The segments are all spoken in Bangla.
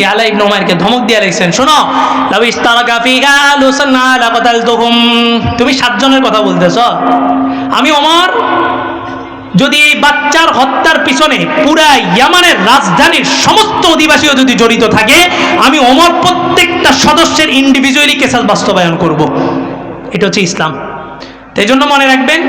ইয়ালা ইবনে উমাইরকে ধমক দিয়ে লিখছেন, শোনো, লাউ ইস্তারাকা ফিকা লুসান্না লাকাতালতুহুম, তুমি 7 জনের কথা বলতেছ। আমি ওমর যদি এই বাচ্চার হত্যার পিছনে পুরা ইয়ামানের রাজধানীর সমস্ত অধিবাসীও যদি জড়িত থাকে, আমি ওমর প্রত্যেকটা সদস্যের ইন্ডিভিজুয়ালি কেসাস বাস্তবায়ন করব। এটা হচ্ছে ইসলাম। এই জন্য মনে রাখবেন,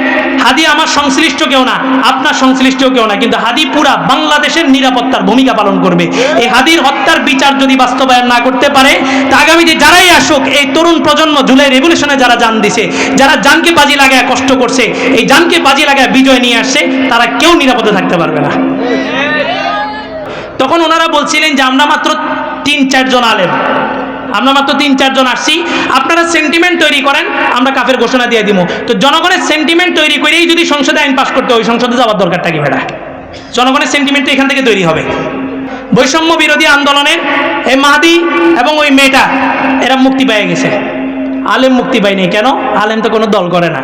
হাদি আমার সংশ্লিষ্ট কেউ না, আপনার সংশ্লিষ্ট কেউ না, কিন্তু হাদি পুরা বাংলাদেশের নিরাপত্তার ভূমিকা পালন করবে। এই হাদির হত্যার বিচার যদি বাস্তবায়ন না করতে পারে, তা আগামীতে যারাই আসুক, এই তরুণ প্রজন্ম জুলাই রেভলিউশনে যারা জান দিছে, যারা জানকে বাজি লাগায় কষ্ট করছে, এই জানকে বাজি লাগায় বিজয় নিয়ে আসছে, তারা কেউ নিরাপদে থাকতে পারবে না। তখন ওনারা বলছিলেন যে আমরা মাত্র 3-4 জন আলেম, আমরা মাত্র 3-4 জন আসছি, আপনারা সেন্টিমেন্ট তৈরি করেন, আমরা কাফের ঘোষণা দিয়ে দিব। তো জনগণের সেন্টিমেন্ট তৈরি করেই যদি সংসদে আইন পাস করতে হয়, ওই সংসদে যাওয়ার দরকারটা কি বেটা? জনগণের সেন্টিমেন্ট তো এখান থেকে তৈরি হবে। বৈষম্য বিরোধী আন্দোলনের এই মাহাদি এবং ওই মেয়েটা, এরা মুক্তি পেয়ে গেছে, আলেম মুক্তি পায়নি। কেন? আলেম তো কোনো দল করে না।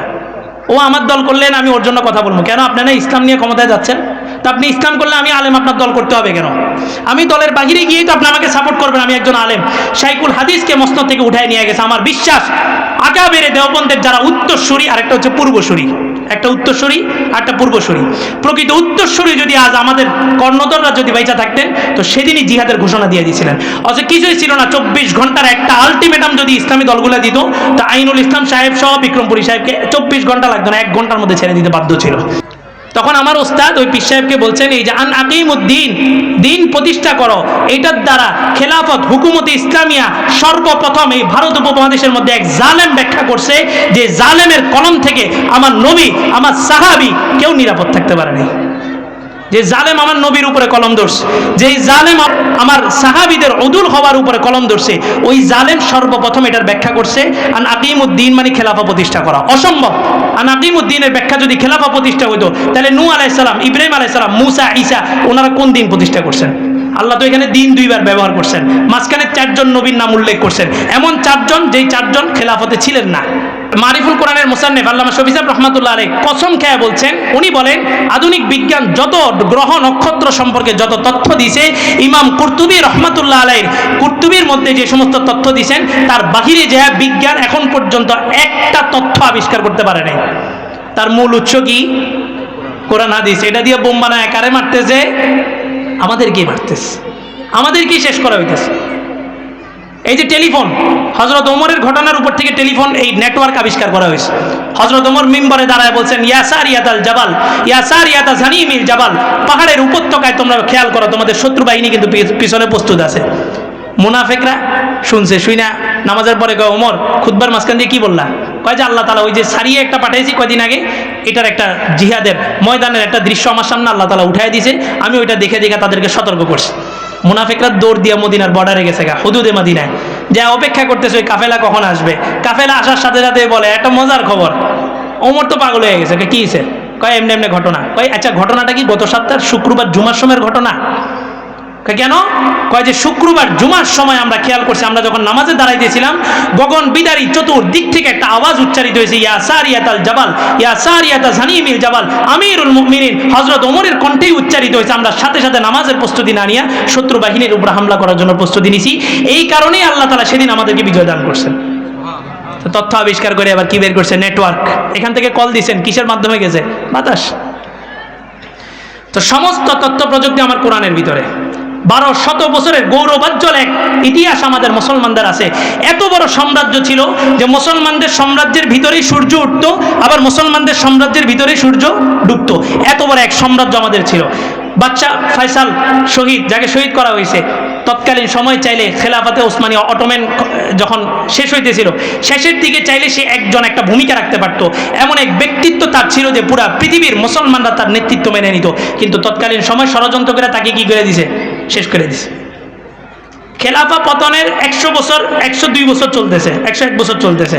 ও আমার দল করলেন, আমি ওর জন্য কথা বলবো কেন? আপনারা ইসলাম নিয়ে ক্ষমতায় যাচ্ছেন, তো আপনি ইসলাম করলে আমি আলেম আপনার দল করতে হবে কেন? আমি দলের বাহিরে গিয়েই তো আপনি আমাকে সাপোর্ট করবেন, আমি একজন আলেম। শাইখুল হাদিসকে মসনদ থেকে উঠায় নিয়ে গেছে। আমার বিশ্বাস আকাবেরে দেওবন্দের যারা উত্তরসূরি, আর একটা হচ্ছে পূর্বসূরি, একটা উত্তরসূরি আর একটা পূর্বসূরি, প্রকৃত উত্তরসূরি যদি আজ আমাদের কর্ণধররা যদি বাইচা থাকতেন, তো সেদিনই জিহাদের ঘোষণা দিয়ে দিয়েছিলেন। অথচ কিছুই ছিল না, 24 ঘন্টার একটা আলটিমেটাম যদি ইসলামী দলগুলো দিত, তা আইনুল ইসলাম সাহেব সহ বিক্রমপুরী সাহেবকে 24 ঘন্টা লাগতো না, 1 ঘন্টার মধ্যে ছেড়ে দিতে বাধ্য ছিল। তখন আমার ওস্তাদ ওই পীর সাহেবকে বলছেন, এই যে আন আকিমুদ্দিন, দিন প্রতিষ্ঠা করো, এটার দ্বারা খেলাফত হুকুমতে ইসলামিয়া সর্বপ্রথম এই ভারত উপমহাদেশের মধ্যে এক জালেম ব্যাখ্যা করছে, যে জালেমের কলম থেকে আমার নবী, আমার সাহাবী কেউ নিরাপদ থাকতে পারে নাই। যে জালেম আমার নবীর উপরে কলম ধরছে, যেই জালেম আমার সাহাবীদের উদুল হওয়ার উপরে কলম ধরছে, ওই জালেম সর্বপ্রথম এটার ব্যাখ্যা করছে আন আকিমুদ্দিন মানে খেলাফা প্রতিষ্ঠা করা। অসম্ভব। আন আকিমুদ্দিনের ব্যাখ্যা যদি খেলাফা প্রতিষ্ঠা হইতো, তাহলে নূহ আলাইহিস সালাম, ইব্রাহিম আলাইহিস সালাম, মুসা, ঈসা, ওনারা কোন দিন প্রতিষ্ঠা করছেন? আল্লাহ তো এখানে দিন 2 বার ব্যবহার করছেন, মাঝখানে 4 জন নবীর নাম উল্লেখ করছেন, এমন 4 জন যেই 4 জন খেলাফতে ছিলেন না। মারিফুল কোরআনের মুসান্নিফ আল্লামা শফি সাহেব রহমাতুল্লাহ আলাইহি কসম খেয়ে বলছেন, উনি বলেন আধুনিক বিজ্ঞান যত গ্রহ নক্ষত্র সম্পর্কে যত তথ্য দিছে, ইমাম কুরতুবী রহমাতুল্লাহ আলাইহি কুরতুবীর মধ্যে যে সমস্ত তথ্য দিছেন, তার বাহিরে যে বিজ্ঞান এখন পর্যন্ত একটা তথ্য আবিষ্কার করতে পারে নাই। তার মূল উৎস কি? কোরআন হাদিস। এটা দিয়ে বোম বানায় কারে মারতেছে? আমাদেরকেই মারতেছে, আমাদেরকেই শেষ করা হইতেছে। এই যে টেলিফোন, হযরত ওমরের ঘটনার উপর থেকে টেলিফোন এই নেটওয়ার্ক আবিষ্কার করা হয়েছে। হযরত ওমর মিম্বরে দাঁড়ায় বলছেন, ইয়া সারিয়াতাল জাবাল, ইয়া সারিয়াতা জানিমিল জাবাল, পাহাড়ের উপত্যকায় তোমরা খেয়াল করো, তোমাদের শত্রু বাহিনী কিন্তু পিছনে প্রস্তুত আছে। মুনাফিকরা শুনছে, শুইনা নামাজের পরে কয়, ওমর খুতবার মাঝখান দিয়ে কি বললা? কয় যে আল্লাহ তাআলা ওই যে সারিয়া একটা পাঠাইছি কয়দিন আগে, এটার একটা জিহাদের ময়দানের একটা দৃশ্য আমার সামনে আল্লাহ তাআলা উঠাই দিয়েছে, আমি ওইটা দেখে দেখে তাদেরকে সতর্ক করছি। মুনাফিকরা দৌড় দিয়ে মদিনার বর্ডারে গেছে, হুদুদে মদিনায় যা অপেক্ষা করতেছে ওই কাফেলা কখন আসবে। কাফেলা আসার সাথে সাথে বলে একটা মজার খবর, ওমর তো পাগল হয়ে গেছে। কি হয়েছে? কয় এমনি এমনি ঘটনা। কয় আচ্ছা ঘটনাটা কি গত সপ্তাহ শুক্রবার জুমার সময়ের ঘটনা? কেন? কয় যে শুক্রবার জুমার সময় আমরা খেয়াল করছি, আমরা যখন নামাজে দাঁড়াইতেছিলাম, গগন বিদারী চতুর্দিক থেকে একটা আওয়াজ উচ্চারিত হয়েছে, ইয়া সারিয়াতাল জাবাল, ইয়া সারিয়াতা জানিমিল জাবাল, আমিরুল মুমিনিন হযরত ওমরের কণ্ঠেই উচ্চারিত হয়েছে। আমরা সাথে সাথে নামাজের প্রস্তুতি না নিয়ে শত্রু বাহিনীর উপর হামলা করার জন্য প্রস্তুতি নিছি। এই কারণেই আল্লাহ তাআলা সেদিন আমাদেরকে বিজয় দান করছেন। তথ্য আবিষ্কার করে আবার কি বের করছে? নেটওয়ার্ক। এখান থেকে কল দিচ্ছেন, কিসের মাধ্যমে গেছে? বাতাস। তো সমস্ত তথ্য প্রযুক্তি আমার কোরআনের ভিতরে। 1200 বছরের গৌরবোজ্জ্বল এক ইতিহাস আমাদের মুসলমানদের আছে। এত বড় সাম্রাজ্য ছিল যে মুসলমানদের সাম্রাজ্যের ভিতরেই সূর্য উঠতো, আবার মুসলমানদের সাম্রাজ্যের ভিতরেই সূর্য ডুবতো। এত বড় এক সাম্রাজ্য আমাদের ছিল। বাচ্চা ফয়সাল শহীদ, যাকে শহীদ করা হয়েছে, তৎকালীন সময় চাইলে খেলাফতে ওসমানী অটোম্যান যখন শেষ হইতেছিল, শেষের দিকে চাইলে সে একজন একটা ভূমিকা রাখতে পারতো। এমন এক ব্যক্তিত্ব তার ছিল যে পুরা পৃথিবীর মুসলমানরা তার নেতৃত্ব মেনে নিত। কিন্তু তৎকালীন সময় ষড়যন্ত্র করে তাকে কি করে দিছে? শেষ করে দিছে। খেলাফা পতনের 100 বছর, 102 বছর চলতেছে, 101 বছর চলতেছে।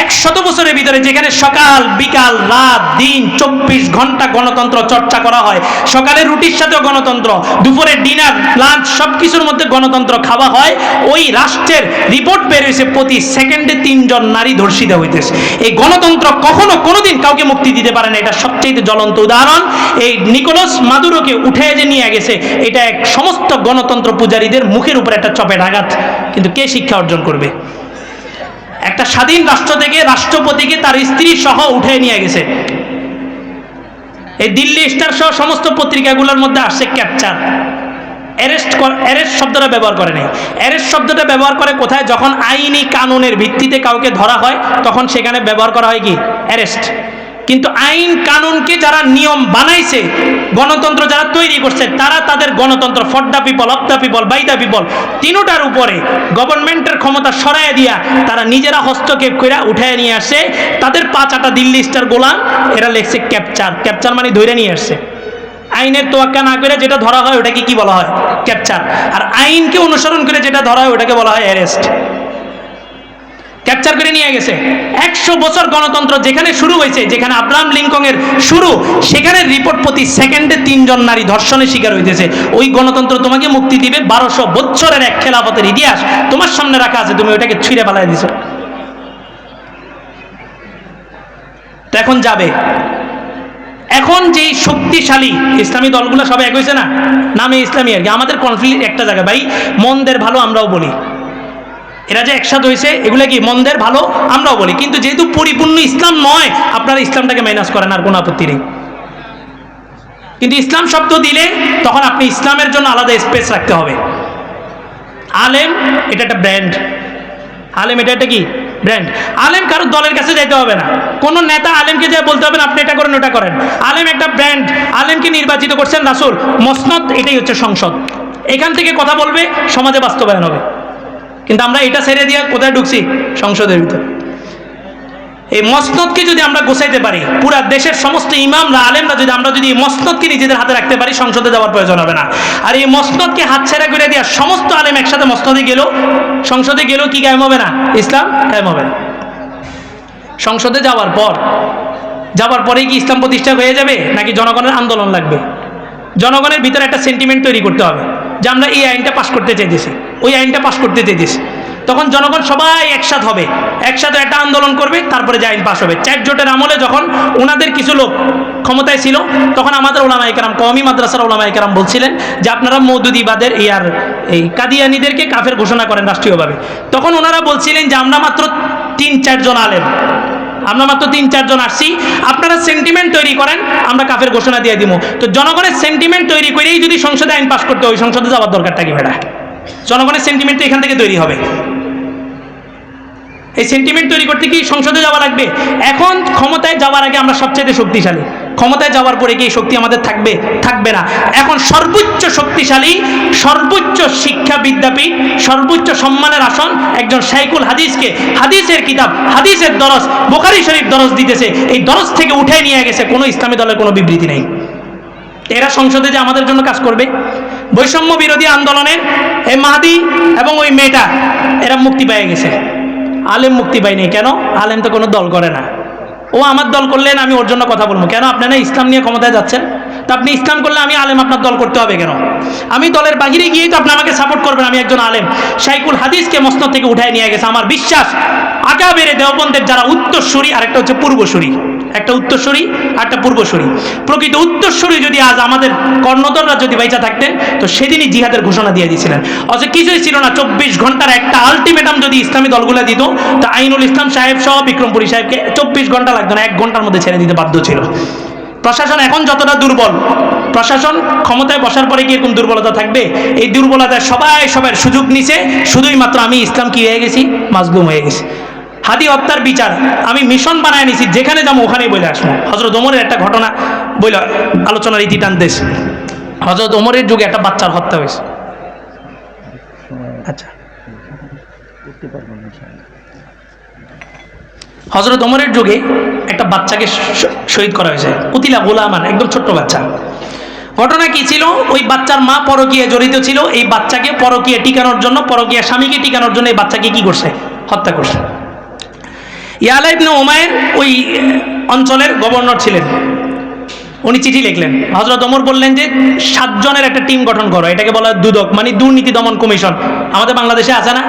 100 বছরের ভিতরে যেখানে সকাল বিকাল রাত দিন 24 ঘন্টা গণতন্ত্র চর্চা করা হয়, সকালে রুটির সাথেও গণতন্ত্র, দুপুরে ডিনার লাঞ্চ সবকিছুর মধ্যে গণতন্ত্র খাওয়া হয়, ওই রাষ্ট্রের রিপোর্ট বের হয়েছে প্রতি সেকেন্ডে 3 জন নারী ধর্ষিত হইতেছে। এই গণতন্ত্র কখনো কোনোদিন কাউকে মুক্তি দিতে পারে না। এটা সবচেয়ে জ্বলন্ত উদাহরণ। এই নিকোলাস মাদুরোকে উঠে যে নিয়ে গেছে, এটা এক সমস্ত গণতন্ত্র পূজারীদের মুখের উপর একটা চপের আঘাত। কিন্তু কে শিক্ষা অর্জন করবে? একটা স্বাধীন রাষ্ট্র থেকে রাষ্ট্রপতিকে তার স্ত্রী সহ উঠে নিয়ে গেছে। এই দিল্লি স্টার সহ সমস্ত পত্রিকাগুলোর মধ্যে আসছে ক্যাপচার। অ্যারেস্ট শব্দটা ব্যবহার করে নাই। অ্যারেস্ট শব্দটা ব্যবহার করে কোথায়? যখন আইনি কানুনের ভিত্তিতে কাউকে ধরা হয়, তখন সেখানে ব্যবহার করা হয় কি? অ্যারেস্ট। কিন্তু আইন কানুনকে যারা নিয়ম বানাইছে, গণতন্ত্র যারা তৈরি করছে, তারা তাদের গণতন্ত্র for the people, of the people, by the people, তিনটার উপরে গভর্নমেন্টের ক্ষমতা সরাইয়া দিয়া তারা নিজেরা হস্তক্ষেপ করে উঠায় নিয়ে আসে। তাদের 5-8 দিল্লি স্টার গোলাম, এরা লেখছে ক্যাপচার। ক্যাপচার মানে ধরে নিয়ে আসছে। আইনের তোয়াক্কা না করে যেটা ধরা হয় ওটাকে কি বলা হয়? ক্যাপচার। আর আইনকে অনুসরণ করে যেটা ধরা হয় ওটাকে বলা হয় অ্যারেস্ট। ক্যাপচার করে নিয়ে গেছে। 100 বছর গণতন্ত্র যেখানে শুরু হয়েছে, যেখানে আব্রাহাম লিঙ্কনের শুরু, সেখানে রিপোর্ট প্রতি সেকেন্ডে 3 জন নারী ধর্ষণের শিকার হইতেছে। ওই গণতন্ত্র তোমাকে মুক্তি দিবে? 1200 বছরের এক খেলাফতের ইতিহাস তোমার সামনে রাখা আছে, তুমি ওইটাকে ছুঁড়ে পালাই দিছো। তো এখন যাবে, এখন যেই শক্তিশালী ইসলামী দলগুলো সবাই এক হয়েছে না, নামে ইসলামী আর কি। আমাদের কনফ্লিক্ট একটা জায়গায়, ভাই মন্দের ভালো আমরাও বলি, এরা যে একসাথে হয়েছে এগুলো কি মন্দের ভালো আমরাও বলি, কিন্তু যেহেতু পরিপূর্ণ ইসলাম নয়, আপনারা ইসলামটাকে মাইনাস করেন, আর কোনো আপত্তি নেই। কিন্তু ইসলাম শব্দ দিলে তখন আপনি ইসলামের জন্য আলাদা স্পেস রাখতে হবে। আলেম এটা একটা ব্র্যান্ড। আলেম এটা একটা কি ব্র্যান্ড। আলেম কারো দলের কাছে যাইতে হবে না, কোনো নেতা আলেমকে যা বলতে হবে না আপনি এটা করেন ওটা করেন। আলেম একটা ব্র্যান্ড। আলেমকে নির্বাচিত করছেন রাসূল, মসনদ এটাই হচ্ছে সংসদ, এখান থেকে কথা বলবে, সমাজে বাস্তবায়ন হবে। কিন্তু আমরা এটা ছেড়ে দিয়ে কোথায় ঢুকছি? সংসদের ভিতরে। এই মসনদকে যদি আমরা গোছাইতে পারি, পুরা দেশের সমস্ত ইমামরা আলেমরা যদি আমরা যদি মসনদকে নিজেদের হাতে রাখতে পারি, সংসদে যাওয়ার প্রয়োজন হবে না। আর এই মসনদকে হাতছাড়া করে দিয়ে সমস্ত আলেম একসাথে মসনদে গেল, সংসদে গেলেও কি কায়েম হবে না? ইসলাম কায়েম হবে না। সংসদে যাওয়ার পরেই কি ইসলাম প্রতিষ্ঠা হয়ে যাবে, নাকি জনগণের আন্দোলন লাগবে? জনগণের ভিতরে একটা সেন্টিমেন্ট তৈরি করতে হবে যে আমরা এই আইনটা পাশ করতে চাইতেছি, ওই আইনটা পাশ করতে চাইতেছি। তখন জনগণ সবাই একসাথে হবে, একসাথে একটা আন্দোলন করবে, তারপরে যে আইন পাশ হবে। 4 জোটের আমলে যখন ওনাদের কিছু লোক ক্ষমতায় ছিল, তখন আমাদের ওলামায়ে কেরাম, কওমি মাদ্রাসার ওলামায়ে কেরাম বলছিলেন যে আপনারা মওদুদিবাদের এই কাদিয়ানীদেরকে কাফের ঘোষণা করেন রাষ্ট্রীয়ভাবে। তখন ওনারা বলছিলেন যে আমরা মাত্র 3-4 জন আলেম, আমরা মাত্র 3-4 জন আসছি, আপনারা সেন্টিমেন্ট তৈরি করেন, আমরা কাফের ঘোষণা দিয়ে দিব। তো জনগণের সেন্টিমেন্ট তৈরি করেই যদি সংসদে আইন পাশ করতে হয়, সংসদে যাওয়ার দরকারটা কি বেটা? জনগণের সেন্টিমেন্ট এখান থেকে তৈরি হবে। এই সেন্টিমেন্ট তৈরি করতে কি সংসদে যাওয়া লাগবে? এখন ক্ষমতায় যাওয়ার আগে আমরা সবচেয়ে শক্তিশালী, ক্ষমতায় যাওয়ার পরে কি এই শক্তি আমাদের থাকবে? থাকবে না। এখন সর্বোচ্চ শক্তিশালী, সর্বোচ্চ শিক্ষা বিদ্যাপীঠ, সর্বোচ্চ সম্মানের আসন একজন শাইখুল হাদিসকে হাদিসের কিতাব, হাদিসের দরস, বুখারী শরীফ দরস দিতেছে, এই দরস থেকে উঠে নিয়ে গেছে। কোনো ইসলামী দলের কোনো বিবৃতি নেই। এরা সংসদে যে আমাদের জন্য কাজ করবে, বৈষম্য বিরোধী আন্দোলনের এই মাহাদি এবং ওই মেয়েটা, এরা মুক্তি পেয়ে গেছে। আলেম মুক্তি পায়নি কেন? আলেম তো কোনো দল করে না। ও আমার দল করলেন, আমি ওর জন্য কথা বলবো কেন? আপনি না ইসলাম নিয়ে ক্ষমতায় যাচ্ছেন, তা আপনি ইসলাম করলে আমি আলেম আপনার দল করতে হবে কেন? আমি দলের বাহিরে গিয়েই তো আপনি আমাকে সাপোর্ট করবেন। আমি একজন আলেম, শাইখুল হাদিসকে মসনদ থেকে উঠায় নিয়ে গেছে। আমার বিশ্বাস আকাবেরে দেওবন্দের যারা উত্তরসূরি, আর একটা হচ্ছে পূর্বসূরি, একটা উত্তরসূরি আর একটা পূর্বসূরি। প্রকৃত উত্তরসূরি যদি আজ আমাদের কর্ণধররা যদি বাইচা থাকতেন, তো সেদিনই জিহাদের ঘোষণা দিয়ে দিয়েছিলেন। অথচ কিছুই ছিল না, 24 ঘন্টার একটা আলটিমেটাম যদি ইসলামী দলগুলো দিত, তা আইনুল ইসলাম সাহেব সহ বিক্রমপুরী সাহেবকে 24 ঘন্টা লাগতো না, 1 ঘন্টার মধ্যে ছেড়ে দিতে বাধ্য ছিল। প্রশাসন এখন যতটা দুর্বল, প্রশাসন ক্ষমতায় বসার পরে কি এরকম দুর্বলতা থাকবে? এই দুর্বলতায় সবার সুযোগ নিছে, শুধুই মাত্র আমি ইসলাম কি হয়ে গেছি? মাজলুম হয়ে গেছি। হাদি হত্যার বিচার আমি মিশন বানায় নিছি, যেখানে যাবো ওখানেই বলে আসবো। হযরত ওমরের একটা ঘটনা বলে আলোচনার ইতি টানতেছে। হযরত ওমরের যুগে একটা বাচ্চার হত্যা হয়েছে। আচ্ছা, হযরত ওমরের যুগে একটা বাচ্চাকে শহীদ করা হয়েছে, কুতিলা গোলামান, একদম ছোট্ট বাচ্চা। ঘটনা কি ছিল? ওই বাচ্চার মা পরকীয়ায় জড়িত ছিল। এই বাচ্চাকে পরকীয়া টিকানোর জন্য, পরকীয়া স্বামীকে টিকানোর জন্য এই বাচ্চাকে কি করছে? হত্যা করছে। ইয়ালা ইবনে উমাইর ওই অঞ্চলের গভর্নর ছিলেন। উনি চিঠি লিখলেন, হযরত ওমর বললেন যে 7 জনের একটা টিম গঠন করো, এটাকে বলা হয় দুদক, মানে দুর্নীতি দমন কমিশন। আমাদের বাংলাদেশে আছে না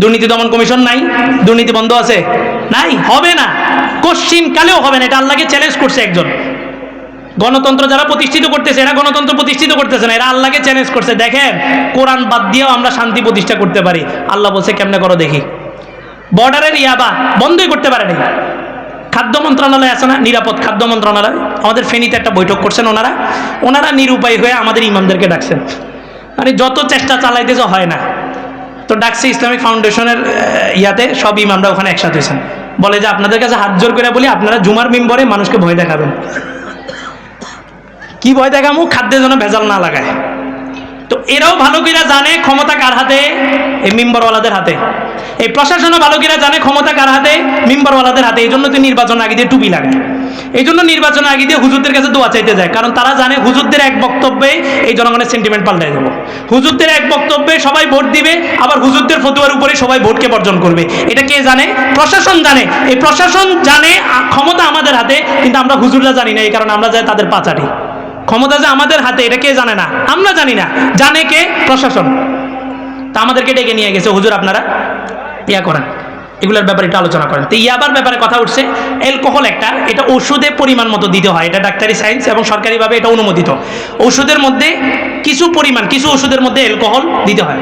দুর্নীতি দমন কমিশন? নাই। দুর্নীতি বন্ধ আছে? নাই, হবে না, কোশ্চিন কালেও হবে না। এটা আল্লাহকে চ্যালেঞ্জ করছে একজন। গণতন্ত্র যারা প্রতিষ্ঠিত করতেছে এরা গণতন্ত্র প্রতিষ্ঠিত করতেছে না, এরা আল্লাহকে চ্যালেঞ্জ করছে, দেখেন কোরআন বাদ দিয়েও আমরা শান্তি প্রতিষ্ঠা করতে পারি। আল্লাহ বলছে কেমনে করো দেখি। বর্ডারের ইয়াবা বন্ধই করতে পারে নাই। খাদ্য মন্ত্রণালয় আছে না, নিরাপদ খাদ্য মন্ত্রণালয়, আমাদের ফেনীতে একটা বৈঠক করছেন ওনারা নিরুপায় হয়ে আমাদের ইমামদেরকে ডাকছেন, মানে যত চেষ্টা চালাইতেছে হয় না। তো ডাকছে ইসলামিক ফাউন্ডেশনের ইয়াতে, সব ইমামরা ওখানে একসাথে হয়েছেন। বলে যে আপনাদের কাছে হাত জোর করে বলি, আপনারা জুমার মিম্বরে মানুষকে ভয় দেখাবেন। কি ভয় দেখামু? খাদ্যের জন্য ভেজাল না লাগায়। তো এরাও ভালো করে জানে ক্ষমতা কার হাতে, এই মিম্বরওয়ালাদের হাতে। এই প্রশাসনও ভালো করে জানে ক্ষমতা কার হাতে, মিম্বরওয়ালাদের হাতে। এই জন্য তো নির্বাচন আগে দিয়ে টুপি লাগায়, এই জন্য নির্বাচন আগে দিয়ে হুজুরদের কাছে দোয়া চাইতে যায়, কারণ তারা জানে হুজুরদের এক বক্তব্যে এই জনগণের সেন্টিমেন্ট পাল্টাই দেবো। হুজুরদের এক বক্তব্যে সবাই ভোট দিবে, আবার হুজুরদের ফতোয়ার উপরে সবাই ভোটকে বর্জন করবে। এটা কে জানে? প্রশাসন জানে। এই প্রশাসন জানে ক্ষমতা আমাদের হাতে, কিন্তু আমরা হুজুররা জানি না, এই কারণে আমরা যাই তাদের পাচারি। ক্ষমতা যে আমাদের হাতে এটা কে জানে না? আমরা জানি না, জানে কে? প্রশাসন। তা আমাদেরকে ডেকে নিয়ে গেছে, হুজুর আপনারা ইয়া করেন, এগুলোর ব্যাপারে একটু আলোচনা করেন। তো ইয়াবার ব্যাপারে কথা উঠছে। অ্যালকোহল একটা, এটা ওষুধে পরিমাণ মতো দিতে হয়, এটা ডাক্তারি সায়েন্স এবং সরকারিভাবে এটা অনুমোদিত। ওষুধের মধ্যে কিছু পরিমাণ, কিছু ওষুধের মধ্যে অ্যালকোহল দিতে হয়।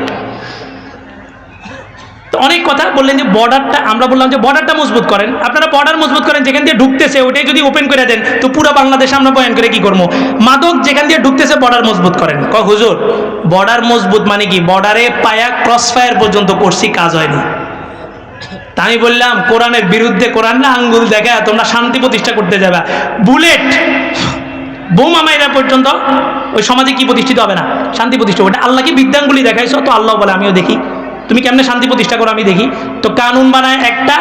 তো অনেক কথা বললেন যে বর্ডারটা, আমরা বললাম যে বর্ডারটা মজবুত করেন। আপনারা বর্ডার মজবুত করেন, যেখান দিয়ে ঢুকতেছে ওটাই যদি ওপেন করে দেন তো পুরো বাংলাদেশ আমরা বয়ান করে কি করবো? মাদক যেখান দিয়ে ঢুকতেছে বর্ডার মজবুত করেন। হুজুর বর্ডার মজবুত মানে কি? বর্ডারে পায়া ক্রস ফায়ার পর্যন্ত করছি, কাজ হয়নি। তা আমি বললাম কোরআনের বিরুদ্ধে, কোরআন না আঙ্গুল দেখা তোমরা শান্তি প্রতিষ্ঠা করতে যাবে, বুলেট বোমা মাইরা পর্যন্ত ওই সমাজে কি প্রতিষ্ঠিত হবে না? শান্তি প্রতিষ্ঠা। ওটা আল্লাহকে বিদ্যাঙ্গুলি দেখাইছো, তো আল্লাহ বলে আমিও দেখি তুমি কেমনে শান্তি প্রতিষ্ঠা করো, আমি দেখি। তো কানুন বানায় একটা,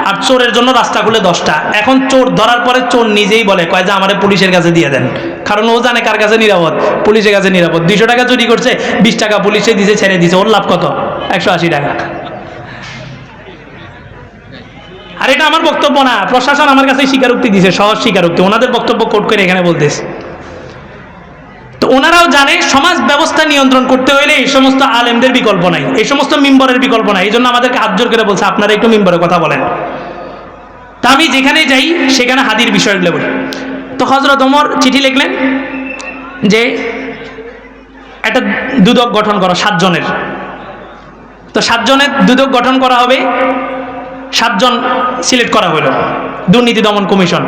আর চোরের জন্য রাস্তা খুলে 10টা। এখন চোর ধরার পরে চোর নিজেই বলে কয় যে আমারে পুলিশের কাছে দিয়ে দেন, কারণ ও জানে কার কাছে নিরাপদ, পুলিশের কাছে নিরাপদ। 200 টাকা চুরি করছে, 20 টাকা পুলিশে দিছে, ছেড়ে দিছে, ওর লাভ কত? 180 টাকা। আর এটা আমার বক্তব্য না, প্রশাসন আমার কাছে স্বীকারোক্তি দিছে, সহজ স্বীকারোক্তি, ওনাদের বক্তব্য কোট করে এখানে বলতেছে। তো ওনারাও জানে সমাজ ব্যবস্থা নিয়ন্ত্রণ করতে হলে এই সমস্ত আলেমদের বিকল্প নাই, এই সমস্ত মিম্বরের বিকল্প নাই। এই জন্য আমাদেরকে হাত জোর করে বলছে আপনারা একটু মিম্বরের কথা বলেন। তা আমি যেখানে যাই সেখানে হাদির বিষয়গুলো বলি। তো হযরত ওমর চিঠি লিখলেন যে একটা দুদক গঠন করো 7 জনের। তো 7 জনের দুদক গঠন করা হবে, 7 জন সিলেক্ট করা হলো, দুর্নীতি দমন কমিশন।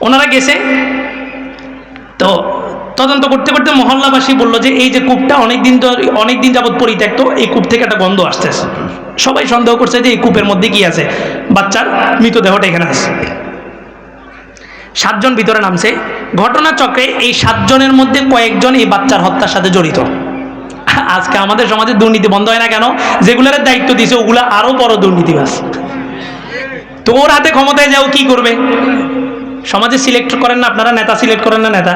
ওনারা গেছে, তো তদন্ত করতে করতে মহল্লাবাসী বলল যে এই যে কূপটা অনেকদিন যাবৎ পরিত্যক্ত, এই কূপ থেকে একটা গন্ধ আসতেছে। সবাই সন্দেহ করছে যে এই কূপের মধ্যে কি আছে, বাচ্চার মৃতদেহটা এখানে আছে। 7 জন ভিতরে নামছে। ঘটনাচক্রে এই 7 জনের মধ্যে কয়েকজন এই বাচ্চার হত্যার সাথে জড়িত। আজকে আমাদের সমাজে দুর্নীতি বন্ধ হয় না কেন? যেগুলোর দায়িত্ব দিছে ওগুলো আরো বড় দুর্নীতিবাজ। তো ওর হাতে ক্ষমতায় যাও কি করবে? সমাজে সিলেক্ট করেন না আপনারা, নেতা সিলেক্ট করেন না নেতা?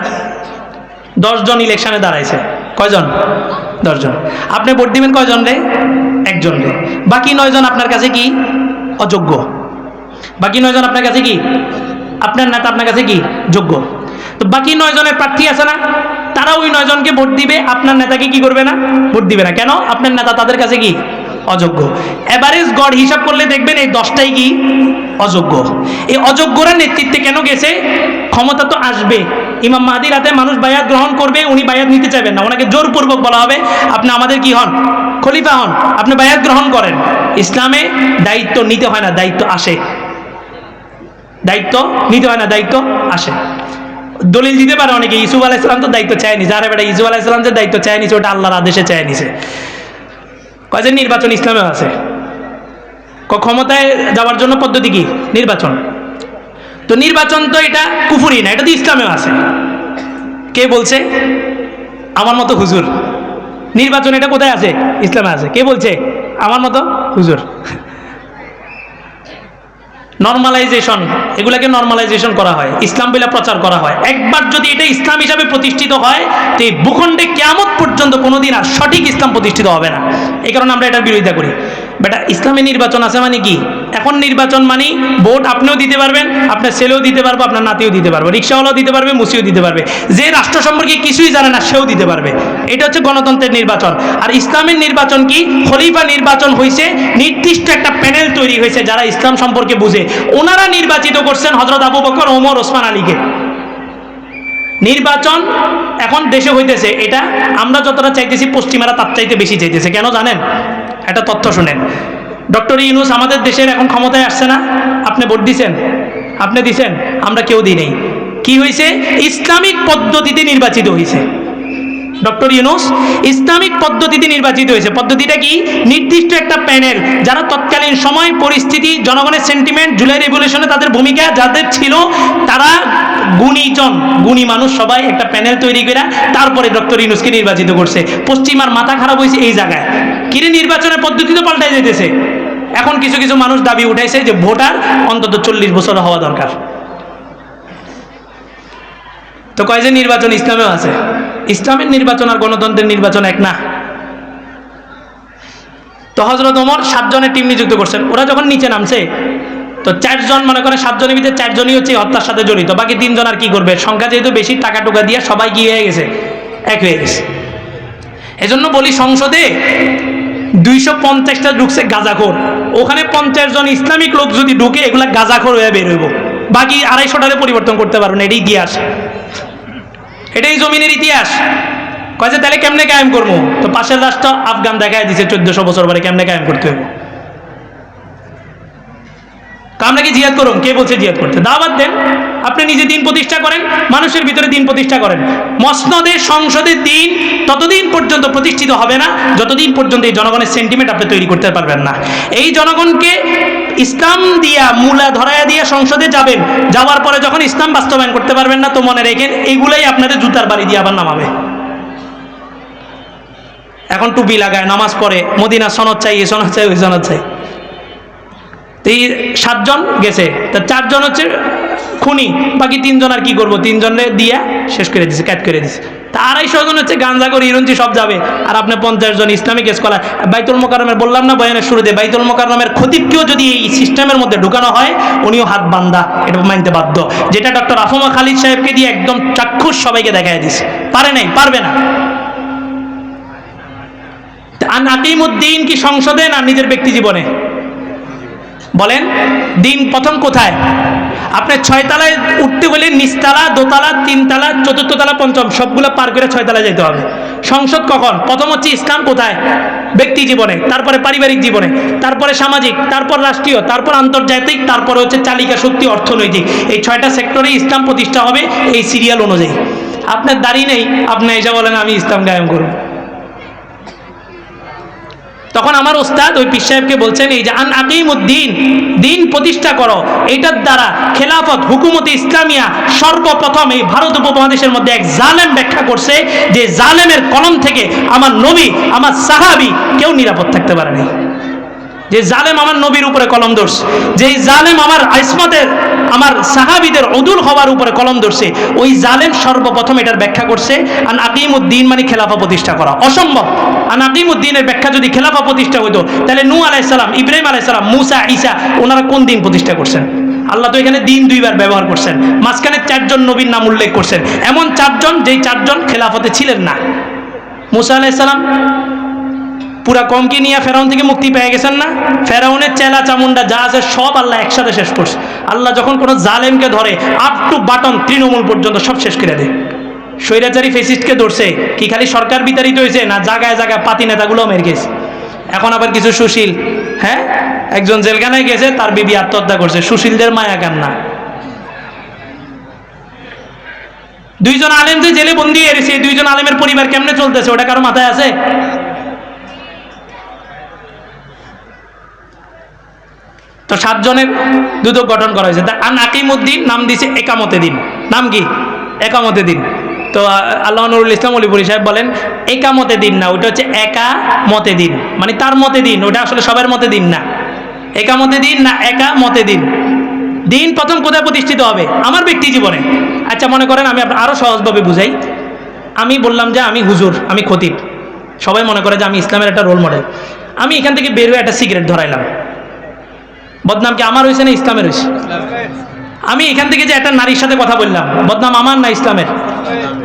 10 জন ইলেকশনে দাঁড়াইছে, কয়জন? 10 জন। আপনি ভোট দিবেন কয়জন রে? 1 জন রে। বাকি 9 জন আপনার কাছে কি? অযোগ্য। বাকি 9 জন আপনার কাছে কি? আপনার নেতা আপনার কাছে কি? যোগ্য। তো বাকি 9 জনের প্রার্থী আছে না, তারা ওই 9 জনকে ভোট দিবে, আপনার নেতাকে কি করবে না? ভোট দিবে না। কেন? আপনার নেতা তাদের কাছে কি? অযোগ্য। এভারেজ গড় হিসাব করলে দেখবেন এই 10টাই কি? অযোগ্য। এই অযোগ্যরা নেতৃত্বে কেন গেছে? ক্ষমতা তো আসবে, ইমাম মাহদির হাতে মানুষ বায়াত গ্রহণ করবে, উনি বায়াত নিতে চাইবেন না, ওনাকে জোরপূর্বক বলা হবে আপনি আমাদের কি হন? খলিফা হন, আপনি বায়াত গ্রহণ করেন। ইসলামে দায়িত্ব নিতে হয় না, দায়িত্ব আসে। দায়িত্ব নিতে হয় না, দায়িত্ব আসে। দলিল দিতে পারে অনেকে, ইউসুফ আলাইহিস সালাম তো দায়িত্ব চায় নিছে। আরে বেটা, ইউসুফ আলাইহিস সালাম যে দায়িত্ব চায় নিছে ওটা আল্লাহর আদেশে চায় নিছে। কয় যে নির্বাচন ইসলামে আছে। ক্ষমতায় যাওয়ার জন্য পদ্ধতি কি? নির্বাচন। তো নির্বাচন তো এটা কুফরি না, এটা তো ইসলামেও আছে। কে বলছে? আমার মতো হুজুর। নির্বাচন এটা কোথায় আছে? ইসলামে আছে। কে বলছে? আমার মতো হুজুর। নর্মালাইজেশন, এগুলাকে নর্মালাইজেশন করা হয়, ইসলাম বলে প্রচার করা হয়। একবার যদি এটা ইসলাম হিসাবে প্রতিষ্ঠিত হয় তো এই ভূখণ্ডে কিয়ামত পর্যন্ত কোনোদিন আর সঠিক ইসলাম প্রতিষ্ঠিত হবে না। এই কারণে আমরা এটার বিরোধিতা করি। বেটা ইসলামে নির্বাচন আছে মানে কি? এখন নির্বাচন মানে ভোট আপনিও দিতে পারবেন, আপনার ছেলেও দিতে পারবে, আপনার নাতিও দিতে পারবে, রিক্সাওয়ালাও দিতে পারবে, মুসিও দিতে পারবে, যে রাষ্ট্র সম্পর্কে কিছুই জানে না সেও দিতে পারবে। এটা হচ্ছে গণতন্ত্রের নির্বাচন। আর ইসলামের নির্বাচন কি? খলিফা নির্বাচন হয়েছে, নির্দিষ্ট একটা প্যানেল তৈরি হয়েছে যারা ইসলাম সম্পর্কে বুঝে, ওনারা নির্বাচিত করছেন হযরত আবু বকর, ওমর, ওসমান আলীকে। নির্বাচন এখন দেশে হইতেছে, এটা আমরা যতটা চাইতেছি পশ্চিমারা তার চাইতে বেশি চাইতেছে। কেন জানেন? একটা তথ্য শুনেন। ডক্টর ইউনূস আমাদের দেশের এখন ক্ষমতায় আসছে না? আপনি ভোট দিছেন? আপনি দিছেন? আমরা কেউ দিই নেই। কি হয়েছে? ইসলামিক পদ্ধতিতে নির্বাচিত হয়েছে। ডক্টর ইউনূস ইসলামিক পদ্ধতিতে নির্বাচিত হয়েছে। পদ্ধতিটা কি? নির্দিষ্ট একটা প্যানেল যারা তৎকালীন সময় পরিস্থিতি, জনগণের সেন্টিমেন্ট, জুলাই রেভলিউশনে তাদের ভূমিকা যাদের ছিল, তারা গুণী মানুষ সবাই একটা প্যানেল তৈরি করে তারপরে ডক্টর ইউনূসকে নির্বাচিত করছে। পশ্চিমার মাথা খারাপ হয়েছে এই জায়গায়। কিরে নির্বাচনের পদ্ধতি তো পাল্টাই যেতেছে। এখন কিছু কিছু মানুষ দাবি উঠাইছে যে ভোটার অন্তত 40 বছর হওয়া দরকার। তো কয় যে নির্বাচন ইসলামেও আছে। ইসলামের নির্বাচন আর গণতন্ত্রের নির্বাচন এক না। তো হযরত ওমর 7 জনের টিম নিযুক্ত করছেন। ওরা যখন নিচে নামছে তো 4 জন, মনে করেন 7 জনের ভিতরে 4 জনই হচ্ছে হত্যার সাথে জড়িত, বাকি 3 জন আর কি করবে? সংখ্যা যেহেতু বেশি, টাকা টুকা দিয়ে সবাই কি হয়ে গেছে? এক হয়ে গেছে। এজন্য বলি সংসদে 250টা ঢুকছে গাঁজাখোর, ওখানে 50 জন ইসলামিক লোক যদি ঢুকে এগুলা গাঁজাখোর হয়ে বের হইব, বাকি 250টারে পরিবর্তন করতে পারবেন। এটাই ইতিহাস, এটাই জমিনের ইতিহাস। কয়েছে তাহলে কেমনে কায়েম করবো? তো পাশের রাষ্ট্র আফগান দেখায় দিছে 1400 বছর পরে কেমনে কায়েম করতে হবে। আমরা কি জিহাদ করুন? কে বলছে জিহাদ করতে? দাওয়াত দেন, আপনি নিজে দিন প্রতিষ্ঠা করেন, মানুষের ভিতরে দিন প্রতিষ্ঠা করেন। মসনদে সংসদের দিন ততদিন পর্যন্ত প্রতিষ্ঠিত হবে না যতদিন পর্যন্ত এই জনগণের সেন্টিমেন্ট আপনি তৈরি করতে পারবেন না। এই জনগণকে ইসলাম দিয়া মূলা ধরাইয়া দিয়ে সংসদে যাবেন, যাওয়ার পরে যখন ইসলাম বাস্তবায়ন করতে পারবেন না, তো মনে রেখেন এগুলাই আপনাদের জুতার বাড়ি দিয়ে আবার নামাবে। এখন টুপি লাগায়, নামাজ পড়ে, মদিনা সনদ চাই, এ সনদ চাই, ওই সনদ চাই। এই 7 জন গেছে, তা 4 জন হচ্ছে খুনি, বাকি 3 জন আর কি করবো? 3 জনে দিয়া শেষ করে দিছে, ক্যাট করে দিছে। তা 250 জন হচ্ছে গাঞ্জাখোর, ইরঞ্জি সব যাবে, আর আপনি 50 জন ইসলামিক স্কলার। বাইতুল মোকাররমের বললাম না বয়ানের শুরুতে, বাইতুল মোকাররমের খতিবকেও যদি এই সিস্টেমের মধ্যে ঢুকানো হয়, উনিও হাত বান্দা, এটা মানতে বাধ্য। যেটা ডক্টর আফমা খালিদ সাহেবকে দিয়ে একদম চাক্ষুষ সবাইকে দেখায় দিছে। পারে নাই, পারবে না। আন আকিমুদ্দিন কি সংসদে না নিজের ব্যক্তি জীবনে? বলেন, দিন প্রথম কোথায়? আপনার 6 তলায় উঠতে হলে নিচতলা, দোতলা, 3 তলা, 4র্থ তলা, 5ম সবগুলো পার করে 6 তলায় যেতে হবে। সংসদ কখন? প্রথম হচ্ছে ইসলাম কোথায়? ব্যক্তি জীবনে, তারপরে পারিবারিক জীবনে, তারপরে সামাজিক, তারপর রাষ্ট্রীয়, তারপর আন্তর্জাতিক, তারপরে হচ্ছে চালিকা শক্তি অর্থনৈতিক। এই 6টা সেক্টরে ইসলাম প্রতিষ্ঠা হবে এই সিরিয়াল অনুযায়ী। আপনার দাড়ি নেই, আপনি এসে বলেন আমি ইসলাম কায়েম করব। তখন আমার ওস্তাদ ওই পীর সাহেবকে বলছেন, এই যে আন আকিমুদ্দিন, দিন প্রতিষ্ঠা করো, এটার দ্বারা খেলাফত, হুকুমতে ইসলামিয়া সর্বপ্রথম এই ভারত উপমহাদেশের মধ্যে এক জালেম ব্যাখ্যা করছে, যে জালেমের কলম থেকে আমার নবী, আমার সাহাবী কেউ নিরাপদ থাকতে পারে নাই। যে জালেম আমার নবীর উপরে কলম ধরছে, যেই জালেম আমার ইসমাতের, আমার সাহাবীদের উদুল হওয়ার উপরে কলম ধরছে, ওই জালেম সর্বপ্রথম এটার ব্যাখ্যা করছে আন আকিমুদ্দিন মানে খেলাফা প্রতিষ্ঠা করা। অসম্ভব। আন আকিমুদ্দিনের ব্যাখ্যা যদি খেলাফা প্রতিষ্ঠা হইতো, তাহলে নূহ আলাইহিস সালাম, ইব্রাহিম আলাইহিস সালাম, মুসা, ঈসা, ওনারা কোন দিন প্রতিষ্ঠা করছেন? আল্লাহ তো এখানে দিন 2 বার ব্যবহার করছেন, মাঝখানে 4 জন নবীর নাম উল্লেখ করছেন, এমন 4 জন যেই 4 জন খেলাফতে ছিলেন না। মুসা আলাইহিস সালাম পুরা কমকে নিয়ে ফেরাউন থেকে মুক্তি পেয়ে গেছেন না? ফেরাউনের চেলা চামুন্ডা যা আছে সব আল্লাহ একসাথে শেষ করছে। আল্লাহ যখন কোনো জালেমকে ধরে, আপ টু বাটন, তৃণমূল পর্যন্ত সব শেষ করে দেয়। স্বৈরাচারী ফেসিস্টকে ধরছে, কি খালি সরকার বিতাড়িত হয়েছে না, জায়গায় জায়গায় পাতি নেতাগুলোও মেরে গেছে। এখন আবার কিছু সুশীল, হ্যাঁ, একজন জেলখানায় গেছে, তার বিবি আত্মহত্যা করছে। সুশীলদের মায়া কান্না। 2 জন আলেম যে জেলে বন্দি হয়ে গেছে, 2 জন আলেমের পরিবার কেমনে চলতেছে ওটা কারো মাথায় আছে? তো 7 জনের দুদক গঠন করা হয়েছে। আন আকিমুদ্দিন নাম দিয়েছে একামতে দিন। নাম কি? একামতে দিন। তো আল্লাহ নুরুল ইসলাম অলিপুরি সাহেব বলেন, একামতে দিন না, ওটা হচ্ছে একা মতে দিন, মানে তার মতে দিন, ওটা আসলে সবার মতে দিন না। একামতে দিন না, একা মতে দিন। দিন প্রথম কোথায় প্রতিষ্ঠিত হবে? আমার ব্যক্তি জীবনে। আচ্ছা, মনে করেন আমি আরো সহজভাবে বুঝাই। আমি বললাম যে আমি হুজুর, আমি খতিব, সবাই মনে করে যে আমি ইসলামের একটা রোল মডেল। আমি এখান থেকে বের হয়ে একটা সিগারেট ধরাইলাম, বদনাম কি আমার হয়েছে না ইসলামের হয়েছে? আমি এখান থেকে যে একটা নারীর সাথে কথা বললাম, বদনাম আমার না ইসলামের?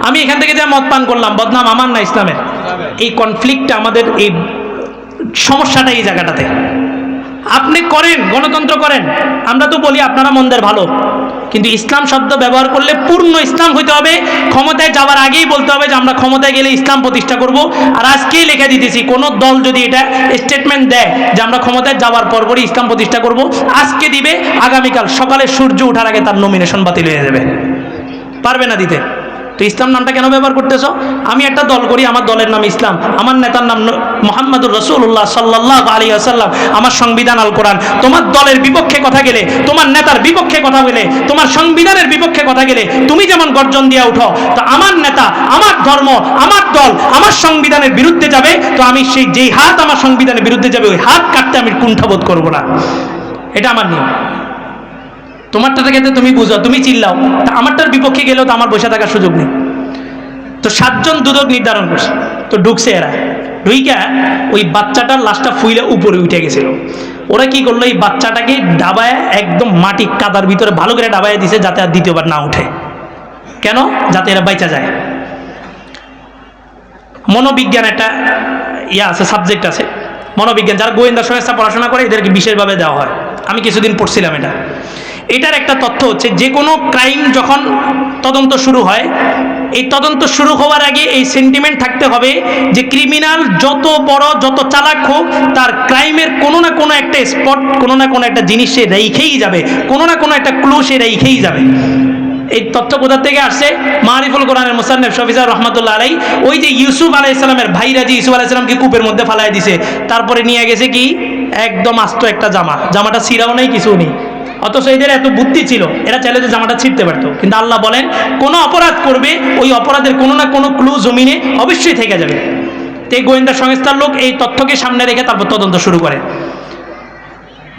আমি এখান থেকে যে মদ পান করলাম, বদনাম আমার না ইসলামের? এই কনফ্লিক্টটা আমাদের, এই সমস্যাটা এই জায়গাটাতে। আপনি করেন, গণতন্ত্র করেন, আমরা তো বলি আপনারা মন্দের ভালো, কিন্তু ইসলাম শব্দ ব্যবহার করলে পূর্ণ ইসলাম হইতে হবে। ক্ষমতায় যাওয়ার আগেই বলতে হবে যে আমরা ক্ষমতায় গেলে ইসলাম প্রতিষ্ঠা করব। আর আজকেই লিখে দিতেছি, কোন দল যদি এটা স্টেটমেন্ট দেয় যে আমরা ক্ষমতায় যাওয়ার পরপরই ইসলাম প্রতিষ্ঠা করব, আজকে দিবে, আগামীকাল সকালে সূর্য ওঠার আগে তার নমিনেশন বাতিল হয়ে যাবে, পারবে না দিতে। তো ইসলাম নামটা কেন ব্যবহার করতেছো? আমি একটা দল করি, আমার দলের নাম ইসলাম, আমার নেতার নাম মুহাম্মাদুর রাসূলুল্লাহ সাল্লাল্লাহু আলাইহি ওয়াসাল্লাম, আমার সংবিধান আল কোরআন। তোমার দলের বিপক্ষে কথা গেলে, তোমার নেতার বিপক্ষে কথা বলে, তোমার সংবিধানের বিপক্ষে কথা গেলে তুমি যেমন গর্জন দিয়ে উঠো, তো আমার নেতা, আমার ধর্ম, আমার দল, আমার সংবিধানের বিরুদ্ধে যাবে, তো আমি সেই যেই হাত আমার সংবিধানের বিরুদ্ধে যাবে, ওই হাত কাটতে আমি কুণ্ঠাবোধ করবো না। এটা আমার নিয়ম। তোমারটার ক্ষেত্রে তুমি বুঝো, তুমি চিল্লাও, তা আমারটার বিপক্ষে গেলেও তো আমার বসে থাকার সুযোগ নেই। তো 7 জন দুদক নির্ধারণ করছে, তো ঢুকছে এরা, ঢুইকা ওই বাচ্চাটার লাশটা ফুইলে উপরে উঠে গেছিল। ওরা কি করলো, এই বাচ্চাটাকে ডাবায় একদম মাটি কাদার ভিতরে ভালো করে ডাবায় দিছে, যাতে আর দ্বিতীয়বার না উঠে। কেন? যাতে এরা বাইচা যায়। মনোবিজ্ঞান একটা আছে, সাবজেক্ট আছে মনোবিজ্ঞান, যারা গোয়েন্দা সংস্থা পড়াশোনা করে এদেরকে বিশেষভাবে দেওয়া হয়। আমি কিছুদিন পড়ছিলাম এটা। এটার একটা তথ্য হচ্ছে, যে কোনো ক্রাইম যখন তদন্ত শুরু হয়, এই তদন্ত শুরু হওয়ার আগে এই সেন্টিমেন্ট থাকতে হবে যে ক্রিমিনাল যত বড়, যত চালাক হোক, তার ক্রাইমের কোনো না কোনো একটা স্পট, কোনো না কোনো একটা জিনিস সে রেখেই যাবে, কোনো না কোনো একটা ক্লু সে রেখেই যাবে। এই তথ্য কোথা থেকে আসছে? মারিফুল কোরআনের মুসান্নিফ শফিজা রহমাতুল্লাহ আলাই, ওই যে ইউসুফ আলাইহিস সালামের ভাইরা যে ইউসুফ আলাইহিস সালামকে কূপের মধ্যে ফালায় দিছে, তারপরে নিয়ে গেছে কি একদম আস্ত একটা জামাটা ছিঁড়াও নেই, কিছু নেই, অথচ এদের এত বুদ্ধি ছিল, এরা চাইলে যে জামাটা ছিঁড়তে পারত। কিন্তু আল্লাহ বলেন, কোনো অপরাধ করবে, ওই অপরাধের কোনো না কোনো ক্লু জমিনে অবশ্যই থেকে যাবে। তো এই গোয়েন্দা সংস্থার লোক এই তথ্যকে সামনে রেখে তারপর তদন্ত শুরু করে।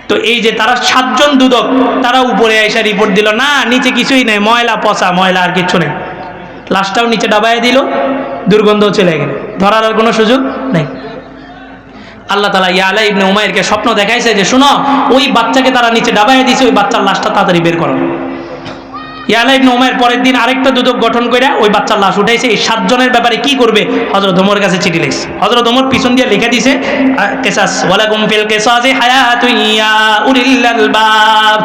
তো এই যে তারা 7 জন দুদক, তারা উপরে এসে রিপোর্ট দিল, না নিচে কিছুই নেই, ময়লা পচা, ময়লা আর কিচ্ছু নেই। লাশটাও নিচে ডাবায় দিল, দুর্গন্ধও চলে গেল, ধরার আর কোনো সুযোগ নেই। আল্লাহ তাআলা ইয়ালা ইবনে উমাইরকে স্বপ্ন দেখাইছে যে শোনো, ওই বাচ্চাকে তারা নিচে ডাবায় দিয়েছে, ওই বাচ্চার লাশটা তাড়াতাড়ি বের করো। ইয়ালা ইবনে উমাইর পরের দিন আরেকটা দুদক গঠন করে ওই বাচ্চার লাশ উঠাইছে। এই 7 জনের ব্যাপারে কি করবে, হযরত ওমর কাছে চিঠি লিখছে। হযরত ওমর পিছন দিয়ে লিখে দিয়েছে, কিসাস ওয়ালাকুম ফিল কিসাসি হায়াতুন ইয়া উলিল আলবাব।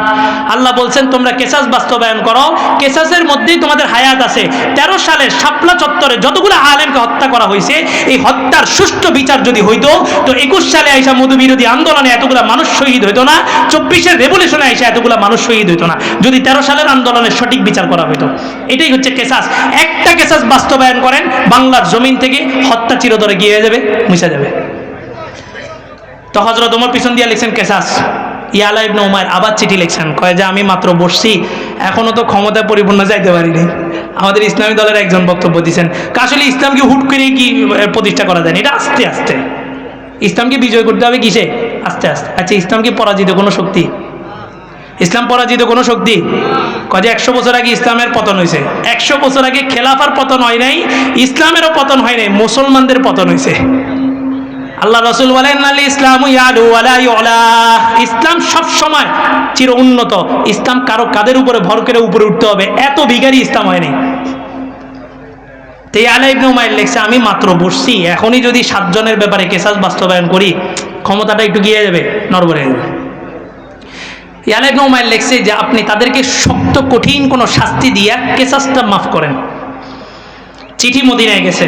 আল্লাহ বলছেন তোমরা কিসাস বাস্তবায়ন করো, কিসাসের মধ্যেই তোমাদের হায়াত আছে। 13 সালের শাপলা চত্বরে যতগুলো আলেমকে হত্যা করা হয়েছে, এই হত্যার সুষ্ঠু বিচার যদি হইতো, তো 21 সালে আইসা মধু বিরোধী আন্দোলনে এতগুলো মানুষ শহীদ হইতো না, 24-এর রেভলিউশনে আইসা এতগুলো মানুষ শহীদ হইতো না, যদি 13 সালের আন্দোলনের সঠিক বিচার করা হইতো। এটাই হচ্ছে কেসাস। একটা কেসাস বাস্তবায়ন করেন, বাংলার জমিন থেকে হত্যা চিরতরে গিয়ে যাবে, মুছে যাবে। তো হযরত ওমর পিছন দিয়ে লিখছেন কেসাস। ইয়ালা ইবনে উমাইর আবার চিঠি লিখছেন, কয় যে আমি মাত্র বসছি, এখনো তো ক্ষমতায় পরিপূর্ণ যাইতে পারিনি। আমাদের ইসলামী দলের একজন বক্তব্য দিচ্ছেন, আসলে ইসলামকে হুট করে কি প্রতিষ্ঠা করা যায় না, এটা আস্তে আস্তে। ইসলামকে বিজয় করতে হবে কিসে? আস্তে আস্তে। আচ্ছা, ইসলামকে পরাজিত কোনো শক্তি? ইসলাম পরাজিত কোনো শক্তি? কয়ে 100 বছর আগে ইসলামের পতন হয়েছে। 100 বছর আগে খেলাফার পতন হয় নাই, ইসলামেরও পতন হয় নাই, মুসলমানদের পতন হয়েছে। আল্লাহ রাসূল বলেন, আল ইসলামু ইয়ালু ওয়ালা ইউলা, ইসলাম সব সময় চির উন্নত। ইসলাম কারো কাদের উপরে ভর করে উপরে উঠতে হবে, এত ভিখারি ইসলাম হয় নাই। তো ইয়ালা ইবনে উমাইর লিখছে, আমি মাত্র বসছি, এখনই যদি 7 জনের ব্যাপারে কেসাস বাস্তবায়ন করি, ক্ষমতাটা একটু গিয়ে যাবে, নড়বড়ে যাবে। ইয়ালা ইবনে উমাইর লিখছে যে আপনি তাদেরকে শক্ত কঠিন কোনো শাস্তি দিয়া কেসাসটা মাফ করেন। চিঠি মদিনায় গেছে,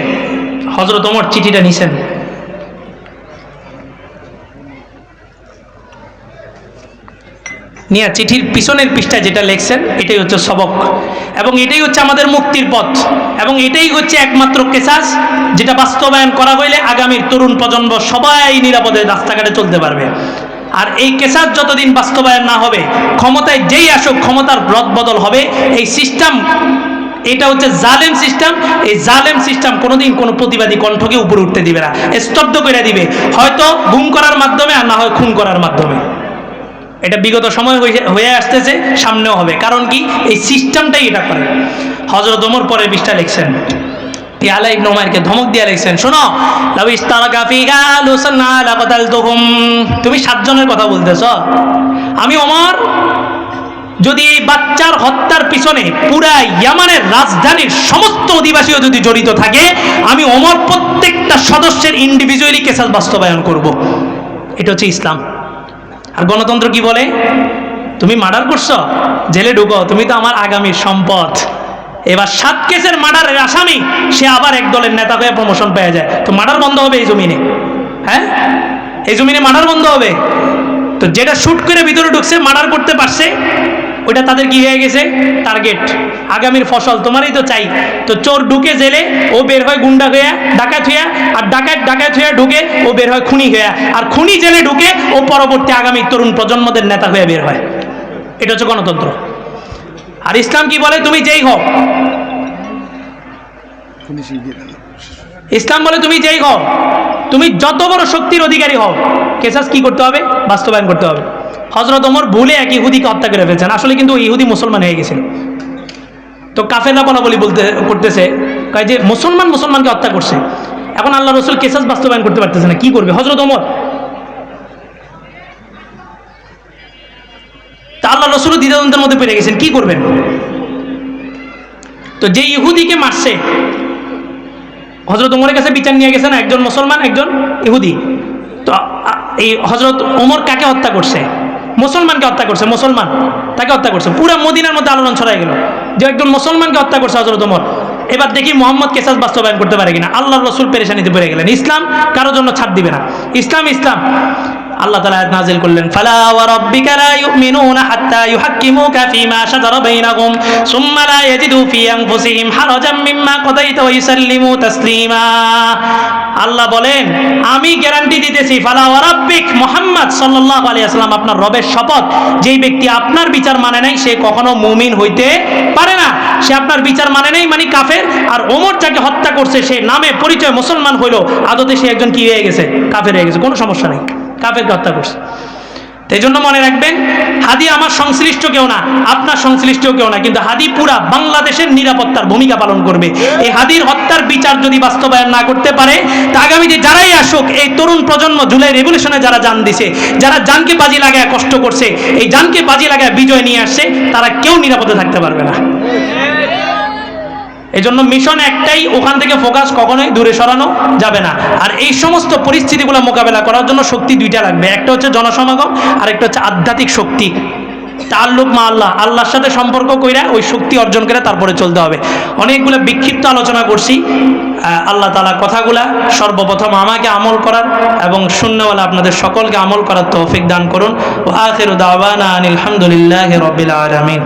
হযরত ওমর চিঠিটা নিছেন, নিয়ে চিঠির পিছনের পৃষ্ঠায় যেটা লিখছেন এটাই হচ্ছে সবক, এবং এটাই হচ্ছে আমাদের মুক্তির পথ, এবং এটাই হচ্ছে একমাত্র কেসাস যেটা বাস্তবায়ন করা হইলে আগামীর তরুণ প্রজন্ম সবাই নিরাপদে রাস্তাঘাটে চলতে পারবে। আর এই কেসাস যতদিন বাস্তবায়ন না হবে, ক্ষমতায় যেই আসুক ক্ষমতার রদবদল হবে। এই সিস্টেম, এটা হচ্ছে জালেম সিস্টেম। এই জালেম সিস্টেম কোনোদিন কোনো প্রতিবাদী কণ্ঠকে উপরে উঠতে দিবে না, স্তব্ধ করে দিবে, হয়তো গুম করার মাধ্যমে আর না হয় খুন করার মাধ্যমে। এটা বিগত সময় হয়ে আসতেছে, সামনেও হবে। কারণ কি? এই সিস্টেমটাই এটা করে। হযরত ওমর পরের পৃষ্ঠা লিখছেন, ইয়ালা ইবনে উমাইরকে ধমক দিয়ে লিখছেন, শোনো, লাউ ইস্তারাকা ফিকা লুসান্না লাকাতালতুহুম, তুমি 7 জনের কথা বলতেছ। আমি ওমর যদি এই বাচ্চার হত্যার পিছনে পুরা ইয়ামানের রাজধানীর সমস্ত অধিবাসীও যদি জড়িত থাকে, আমি ওমর প্রত্যেকটা সদস্যের ইন্ডিভিজুয়ালি কেসাস বাস্তবায়ন করব। এটা হচ্ছে ইসলাম। আর গণতন্ত্র কি বলে? তুমি মার্ডার করছো, জেলে ঢুকো, তুমি তো আমার আগামীর সম্পদ। এবার 7 কেসের মার্ডারের আসামি সে আবার এক দলের নেতা হয়ে প্রমোশন পেয়ে যায়, তো মার্ডার বন্ধ হবে এই জমিনে? হ্যাঁ, এই জমিনে মার্ডার বন্ধ হবে? তো যেটা শুট করে ভিতরে ঢুকছে, মার্ডার করতে পারছে, ওইটা তাদের কি হয়ে গেছে? টার্গেট, আগামীর ফসল তোমারই তো চাই। তো চোর ঢুকে জেলে, ও বের হয় গুন্ডা হইয়া, ডাকাত হইয়া, আর ডাকাত হইয়া ঢুকে ও বের হয় খুনি হইয়া, আর খুনি জেলে ঢুকে ও পরবর্তী আগামী তরুণ প্রজন্মদের নেতা হয়ে বের হয়। এটা হচ্ছে গণতন্ত্র। আর ইসলাম কি বলে? তুমি যেই হও, ইসলাম বলে তুমি যেই হও, তুমি যত বড় শক্তির অধিকারী হও, কেসাস কি করতে হবে? বাস্তবায়ন করতে হবে। হযরত ওমর ভুলে এক ইহুদিকে হত্যা করে ফেলছেন, আসলে কিন্তু ওই ইহুদি মুসলমান হয়ে গেছিল। তো কাফেররা বলাবলি করতেছে, কয় যে মুসলমানকে হত্যা করছে। এখন আল্লাহ রসুল কেসাস বাস্তবায়ন করতে পারতেছে না, কি করবে হযরত ওমর? তা আল্লাহ রসুল দ্বিধাদ্বন্দ্বের মধ্যে পড়ে গেছেন, কি করবেন? তো যে ইহুদিকে মারছে, হযরত ওমরের কাছে বিচার নিয়ে গেছেন একজন মুসলমান, একজন ইহুদি। তো এই হযরত ওমর কাকে হত্যা করছে? মুসলমানকে হত্যা করছে, মুসলমান তাকে হত্যা করছে। পুরো মদিনার মধ্যে আলোড়ন ছড়াই গেল যে একজন মুসলমানকে হত্যা করছে হযরত ওমর। এবার দেখি মুহাম্মদ কেসাস বাস্তবায়ন করতে পারে কিনা। আল্লাহর রাসূল পেরেশানিতে পড়ে গেলেন। ইসলাম কারোর জন্য ছাড় দিবে না। ইসলাম আল্লাহ তাআলা আয়াত নাযিল করলেন, ফালা ওয়া রাব্বিকা লা ইউমিনুনা হাত্তা ইউহাক্কিমুকা ফীমা শাজারা বাইনাহুম সুম্মা লা ইয়াজিদু ফী আনফুসিহিম হারাজাম মিম্মা কাদাইতা ওয়া ইউসাল্লিমু তাসলিমা। আল্লাহ বলেন, আমি গ্যারান্টি দিতেছি, ফালা ওয়া রাব্বিক, মুহাম্মদ সাল্লাল্লাহু আলাইহি ওয়াসাল্লাম, আপনার রবের শপথ, যেই ব্যক্তি আপনার বিচার মানে নাই সে কখনো মুমিন হইতে পারে না। সে আপনার বিচার মানে নাই মানে কাফের। আর ওমর যাকে হত্যা করছে সে নামে পরিচয় মুসলমান হইলো, আদতে সে একজন কি হয়ে গেছে? কাফের হয়ে গেছে। কোনো সমস্যা নাই, কাফেরকে হত্যা করছে। এই জন্য মনে রাখবেন, হাদি আমার সংশ্লিষ্ট কেউ না, আপনার সংশ্লিষ্ট কেউ না, কিন্তু হাদি পুরা বাংলাদেশের নিরাপত্তার ভূমিকা পালন করবে। এই হাদির হত্যার বিচার যদি বাস্তবায়ন না করতে পারে, তা আগামীতে যারাই আসুক, এই তরুণ প্রজন্ম জুলাই রেভলিউশনে যারা জান দিছে, যারা জানকে বাজি লাগায় কষ্ট করছে, এই জানকে বাজি লাগায় বিজয় নিয়ে আসছে, তারা কেউ নিরাপদে থাকতে পারবে না। এই জন্য মিশন একটাই, ওখান থেকে ফোকাস কখনোই দূরে সরানো যাবে না। আর এই সমস্ত পরিস্থিতিগুলো মোকাবেলা করার জন্য শক্তি 2টা লাগবে, একটা হচ্ছে জনসমাগম, আর একটা হচ্ছে আধ্যাত্মিক শক্তি। তাআল্লুক মা আল্লাহ, আল্লাহর সাথে সম্পর্ক কইরা ওই শক্তি অর্জন করে তারপরে চলতে হবে। অনেকগুলো বিক্ষিপ্ত আলোচনা করছি। আল্লাহ তাআলা কথাগুলা সর্বপ্রথম আমাকে আমল করার এবং শূন্যওয়ালা আপনাদের সকলকে আমল করার তৌফিক দান করুন। ওয়া আখিরু দাওয়ানা আনিল হামদুলিল্লাহি রাব্বিল আলামিন।